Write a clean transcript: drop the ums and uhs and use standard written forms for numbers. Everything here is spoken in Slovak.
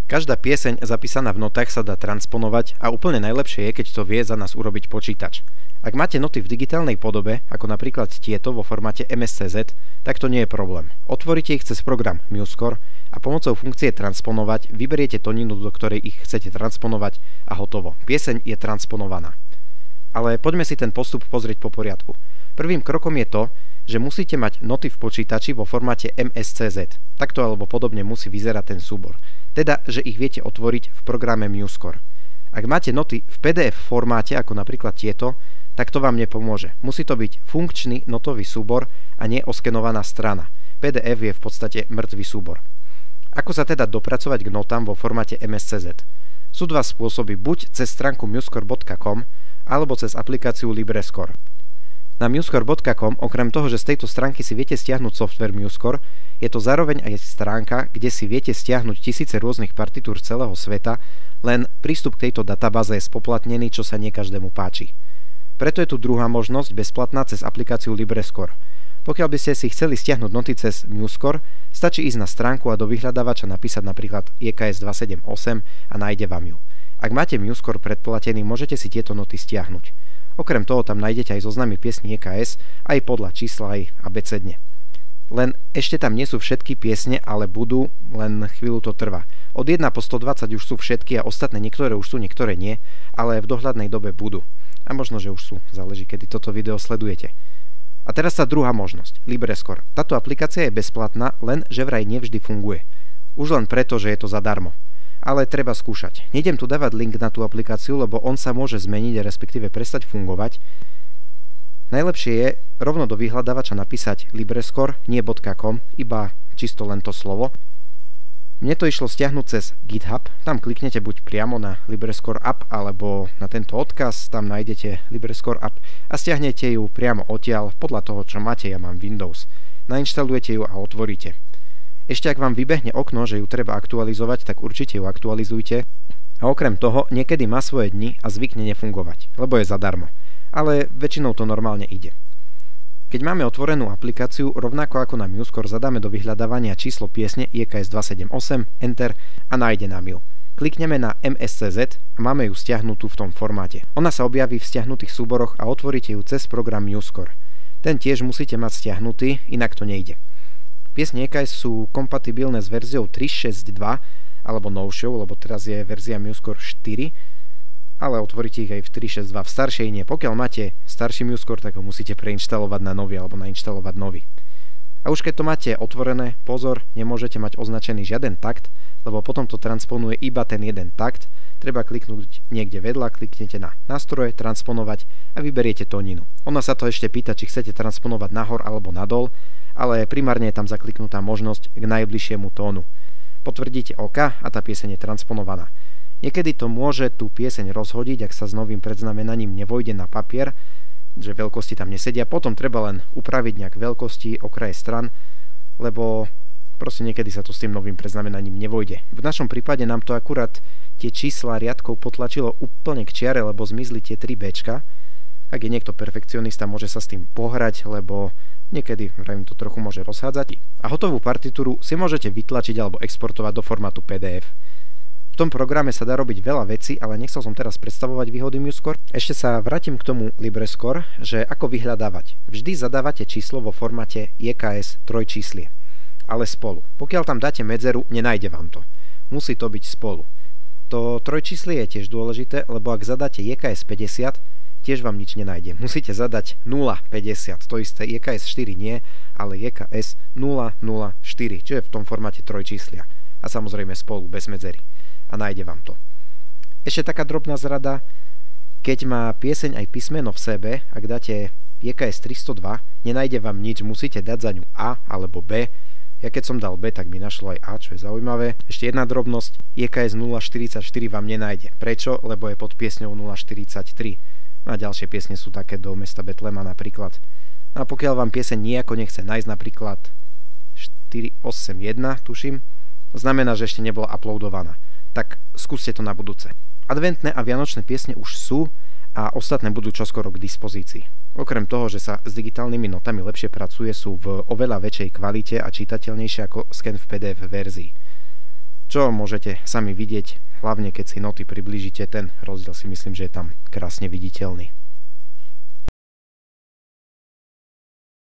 Každá pieseň zapísaná v notách sa dá transponovať a úplne najlepšie je, keď to vie za nás urobiť počítač. Ak máte noty v digitálnej podobe, ako napríklad tieto vo formáte MSCZ, tak to nie je problém. Otvoríte ich cez program MuseScore a pomocou funkcie transponovať vyberiete tóninu, do ktorej ich chcete transponovať a hotovo. Pieseň je transponovaná. Ale poďme si ten postup pozrieť po poriadku. Prvým krokom je to, že musíte mať noty v počítači vo formáte MSCZ. Takto alebo podobne musí vyzerať ten súbor. Teda, že ich viete otvoriť v programe MuseScore. Ak máte noty v PDF formáte, ako napríklad tieto, tak to vám nepomôže. Musí to byť funkčný notový súbor a nie oskenovaná strana. PDF je v podstate mŕtvý súbor. Ako sa teda dopracovať k notám vo formáte MSCZ? Sú dva spôsoby, buď cez stránku musescore.com alebo cez aplikáciu LibreScore. Na musescore.com, okrem toho, že z tejto stránky si viete stiahnuť software MuseScore, je to zároveň aj stránka, kde si viete stiahnuť tisíce rôznych partitúr celého sveta, len prístup k tejto databáze je spoplatnený, čo sa nie každému páči. Preto je tu druhá možnosť, bezplatná cez aplikáciu LibreScore. Pokiaľ by ste si chceli stiahnuť noty cez MuseScore, stačí ísť na stránku a do vyhľadávača napísať napríklad EKS 278 a nájde vám ju. Ak máte MuseScore predplatený, môžete si tieto noty stiahnuť. Okrem toho tam nájdete aj zoznamy piesní EKS, aj podľa čísla, aj abecedne. Len ešte tam nie sú všetky piesne, ale budú, len chvíľu to trvá. Od 1 po 120 už sú všetky a ostatné niektoré už sú, niektoré nie, ale v dohľadnej dobe budú. A možno, že už sú, záleží, kedy toto video sledujete. A teraz tá druhá možnosť, LibreScore. Táto aplikácia je bezplatná, len že vraj nevždy funguje. Už len preto, že je to zadarmo. Ale treba skúšať. Nejdem tu dávať link na tú aplikáciu, lebo on sa môže zmeniť, respektíve prestať fungovať. Najlepšie je rovno do vyhľadávača napísať LibreScore, nie .com, iba čisto len to slovo. Mne to išlo stiahnuť cez GitHub, tam kliknete buď priamo na LibreScore app, alebo na tento odkaz, tam nájdete LibreScore app a stiahnete ju priamo odtiaľ, podľa toho, čo máte, ja mám Windows. Nainštalujete ju a otvoríte. Ešte ak vám vybehne okno, že ju treba aktualizovať, tak určite ju aktualizujte. A okrem toho, niekedy má svoje dni a zvykne nefungovať, lebo je zadarmo. Ale väčšinou to normálne ide. Keď máme otvorenú aplikáciu, rovnako ako na MuseScore, zadáme do vyhľadávania číslo piesne EKS 278, Enter a nájde nám ju. Klikneme na MSCZ a máme ju stiahnutú v tom formáte. Ona sa objaví v stiahnutých súboroch a otvoríte ju cez program MuseScore. Ten tiež musíte mať stiahnutý, inak to nejde. Piesne EKS sú kompatibilné s verziou 3.6.2 alebo novšou, lebo teraz je verzia MuseScore 4, ale otvoríte ich aj v 3.6.2, v staršej nie. Pokiaľ máte starší MuseScore, tak ho musíte preinštalovať na nový alebo nainštalovať nový. A už keď to máte otvorené, pozor, nemôžete mať označený žiaden takt, lebo potom to transponuje iba ten jeden takt. Treba kliknúť niekde vedľa, kliknete na nástroje, transponovať a vyberiete tóninu. Ona sa to ešte pýta, či chcete transponovať nahor alebo nadol, ale primárne je tam zakliknutá možnosť k najbližšiemu tónu. Potvrdíte OK a tá pieseň je transponovaná. Niekedy to môže tú pieseň rozhodiť, ak sa s novým predznamenaním nevojde na papier, že veľkosti tam nesedia. Potom treba len upraviť nejak veľkosti, okraje stran, lebo proste niekedy sa to s tým novým predznamenaním nevojde. V našom prípade nám to akurát tie čísla riadkov potlačilo úplne k čiare, lebo zmizli tie 3 Bčka. Ak je niekto perfekcionista, môže sa s tým pohrať, lebo niekedy to trochu môže rozhádzať. A hotovú partitúru si môžete vytlačiť alebo exportovať do formátu PDF. V tom programe sa dá robiť veľa vecí, ale nechcel som teraz predstavovať výhody MuseScore. Ešte sa vrátim k tomu LibreScore, že ako vyhľadávať. Vždy zadávate číslo vo formáte EKS trojčíslie, ale spolu. Pokiaľ tam dáte medzeru, nenájde vám to. Musí to byť spolu. To trojčíslie je tiež dôležité, lebo ak zadáte EKS 50, tiež vám nič nenájde. Musíte zadať 050, to isté EKS 4 nie, ale EKS 004, čo je v tom formáte trojčíslia. A samozrejme spolu, bez medzery. A nájde vám to. Ešte taká drobná zrada, keď má pieseň aj písmeno v sebe, ak dáte EKS 302, nenájde vám nič, musíte dať za ňu A alebo B. Ja keď som dal B, tak mi našlo aj A, čo je zaujímavé. Ešte jedna drobnosť, EKS 044 vám nenájde. Prečo? Lebo je pod piesňou 043. A ďalšie piesne sú také do mesta Betlema napríklad. A pokiaľ vám pieseň nejako nechce nájsť napríklad 481, tuším, znamená, že ešte nebola uploadovaná. Tak skúste to na budúce. Adventné a vianočné piesne už sú a ostatné budú čoskoro k dispozícii. Okrem toho, že sa s digitálnymi notami lepšie pracuje, sú v oveľa väčšej kvalite a čitateľnejšie ako sken v PDF verzii. čo môžete sami vidieť, hlavne keď si noty priblížite, ten rozdiel si myslím, že je tam krásne viditeľný.